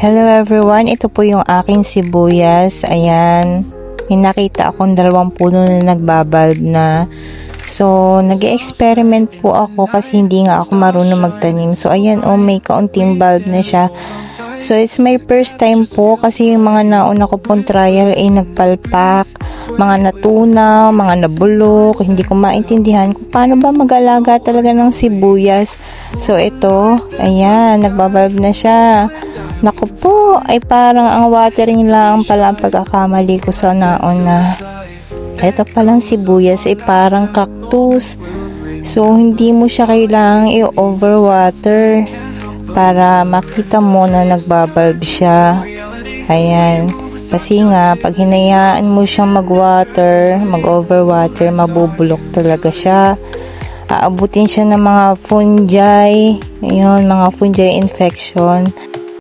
Hello everyone, ito po yung aking sibuyas. Ayan, may nakita akong 2 puno na nagbabalb na. So, nag-experiment po ako kasi hindi nga ako marunong magtanim. So, ayan, may kaunting bulb na siya. So, it's my first time po kasi yung mga nauna ko pong trial ay nagpalpak, mga natunaw, mga nabulok. Hindi ko maintindihan kung paano ba mag-alaga talaga ng sibuyas. So, ito, ayan, nagbabalb na siya. Naku po, ay parang ang watering lang pala ang pagkakamali ko sa nauna. Ito palang sibuyas ay parang cactus. So, hindi mo siya kailangang i-overwater para makita mo na nagbabalb siya. Ayan. Kasi nga, pag hinayaan mo siyang mag-overwater, mabubulok talaga siya. Aabutin siya ng mga fungi. Ayun, mga fungi infection.